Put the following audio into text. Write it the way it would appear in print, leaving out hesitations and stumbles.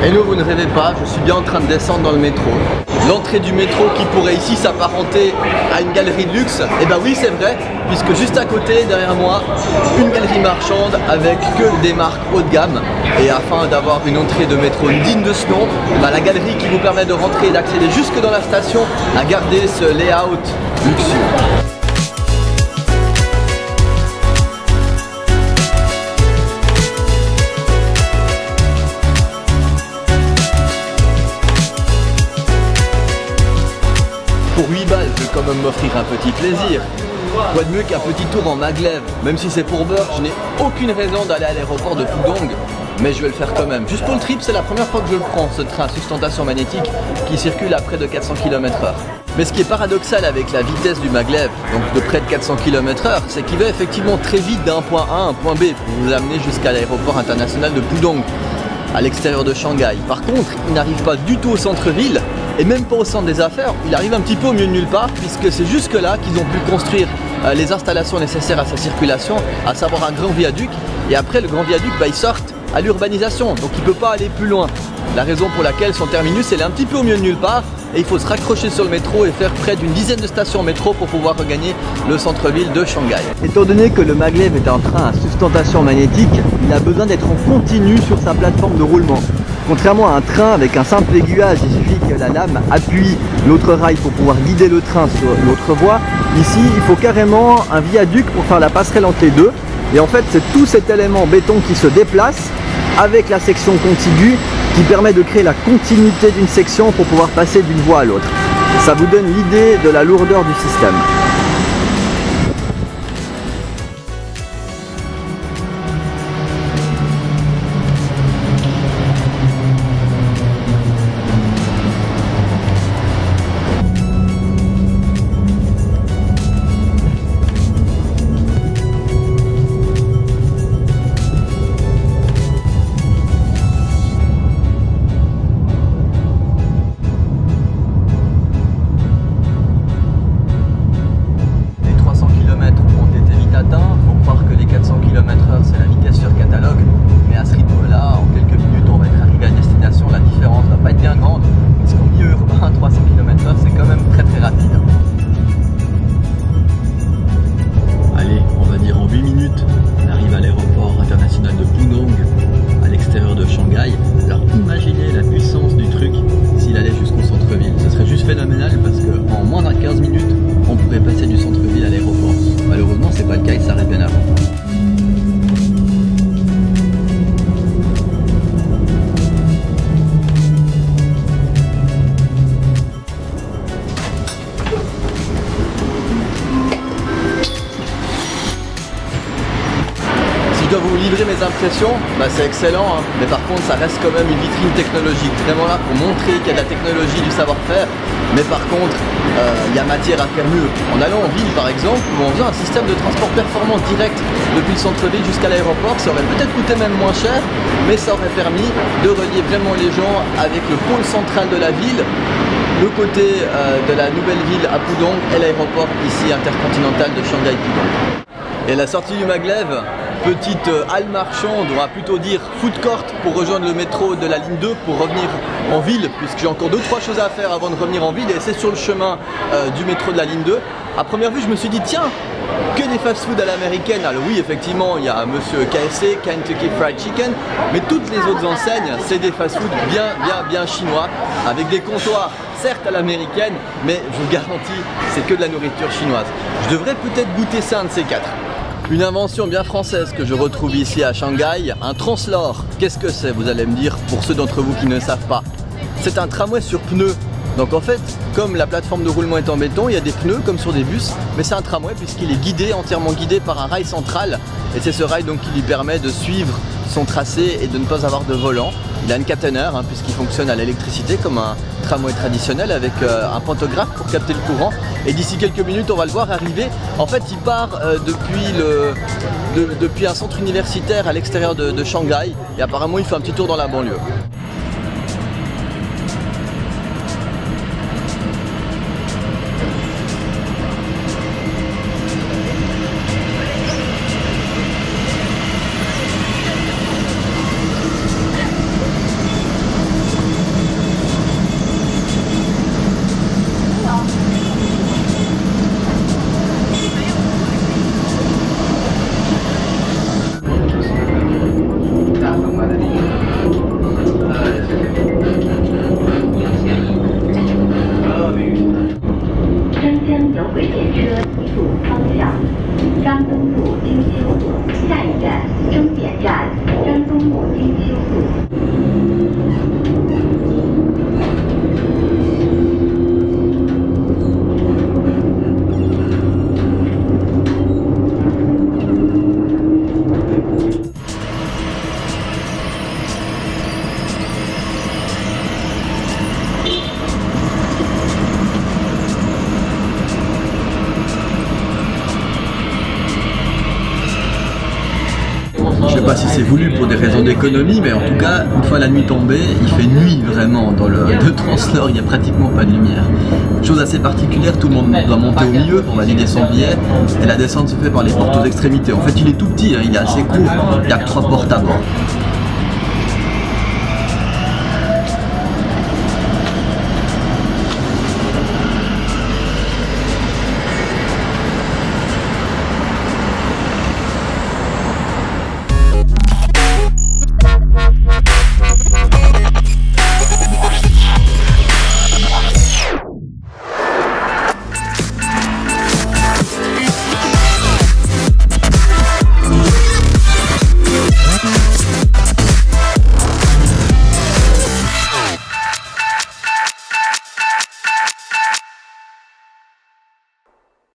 Et nous, vous ne rêvez pas, je suis bien en train de descendre dans le métro. L'entrée du métro qui pourrait ici s'apparenter à une galerie de luxe, et ben oui c'est vrai, puisque juste à côté, derrière moi, une galerie marchande avec que des marques haut de gamme. Et afin d'avoir une entrée de métro digne de ce nom, ben la galerie qui vous permet de rentrer et d'accéder jusque dans la station a gardé ce layout luxueux. Pour 8 balles, je vais quand même m'offrir un petit plaisir. Quoi de mieux qu'un petit tour en maglev? Même si c'est pour beurre, je n'ai aucune raison d'aller à l'aéroport de Pudong, mais je vais le faire quand même. Juste pour le trip, c'est la première fois que je le prends, ce train à sustentation magnétique qui circule à près de 400 km/h. Mais ce qui est paradoxal avec la vitesse du maglev, donc de près de 400 km/h, c'est qu'il va effectivement très vite d'un point A à un point B pour vous amener jusqu'à l'aéroport international de Pudong, à l'extérieur de Shanghai. Par contre, il n'arrive pas du tout au centre-ville et même pas au centre des affaires. Il arrive un petit peu au milieu de nulle part puisque c'est jusque là qu'ils ont pu construire les installations nécessaires à sa circulation, à savoir un grand viaduc. Et après le grand viaduc, ils sortent à l'urbanisation, donc il ne peut pas aller plus loin. La raison pour laquelle son terminus elle est un petit peu au milieu de nulle part et il faut se raccrocher sur le métro et faire près d'une dizaine de stations métro pour pouvoir regagner le centre-ville de Shanghai. Étant donné que le maglev est un train à sustentation magnétique, il a besoin d'être en continu sur sa plateforme de roulement. Contrairement à un train avec un simple aiguillage, il suffit que la lame appuie l'autre rail pour pouvoir guider le train sur l'autre voie. Ici, il faut carrément un viaduc pour faire la passerelle entre les deux. Et en fait, c'est tout cet élément béton qui se déplace avec la section contiguë qui permet de créer la continuité d'une section pour pouvoir passer d'une voie à l'autre. Ça vous donne l'idée de la lourdeur du système. Vous livrer mes impressions, c'est excellent, hein. Mais par contre ça reste quand même une vitrine technologique, vraiment là pour montrer qu'il y a de la technologie, du savoir-faire, mais par contre il y a matière à faire mieux. En allant en ville par exemple, où on faisait un système de transport performant direct depuis le centre-ville jusqu'à l'aéroport, ça aurait peut-être coûté même moins cher, mais ça aurait permis de relier vraiment les gens avec le pôle central de la ville, le côté de la nouvelle ville à Pudong et l'aéroport ici intercontinental de Shanghai-Pudong. Et la sortie du maglev, petite halle marchande, on va plutôt dire food court pour rejoindre le métro de la ligne 2 pour revenir en ville, puisque j'ai encore 2-3 choses à faire avant de revenir en ville et c'est sur le chemin du métro de la ligne 2. À première vue, je me suis dit tiens, que des fast-food à l'américaine. Alors oui, effectivement, il y a monsieur KFC, Kentucky Fried Chicken, mais toutes les autres enseignes, c'est des fast-food bien chinois, avec des comptoirs certes à l'américaine, mais je vous garantis, c'est que de la nourriture chinoise. Je devrais peut-être goûter ça un de ces quatre. Une invention bien française que je retrouve ici à Shanghai, un translore. Qu'est-ce que c'est, vous allez me dire, pour ceux d'entre vous qui ne savent pas? C'est un tramway sur pneus. Donc en fait, comme la plateforme de roulement est en béton, il y a des pneus comme sur des bus, mais c'est un tramway puisqu'il est guidé, entièrement guidé par un rail central. Et c'est ce rail donc qui lui permet de suivre son tracé et de ne pas avoir de volant. Il a une caténaire puisqu'il fonctionne à l'électricité comme un tramway traditionnel avec un pantographe pour capter le courant. Et d'ici quelques minutes, on va le voir arriver. En fait, il part depuis un centre universitaire à l'extérieur de Shanghai et apparemment il fait un petit tour dans la banlieue. 江有轨电车一路方向，张东路金秋路，下一站终点站张东路金秋路。Je sais pas si c'est voulu pour des raisons d'économie, mais en tout cas, une fois la nuit tombée, il fait nuit vraiment dans le Transnord, il n'y a pratiquement pas de lumière. Chose assez particulière, tout le monde doit monter au milieu pour valider son billet, et la descente se fait par les portes aux extrémités. En fait, il est tout petit, hein, il est assez court, il n'y a que 3 portes à bord.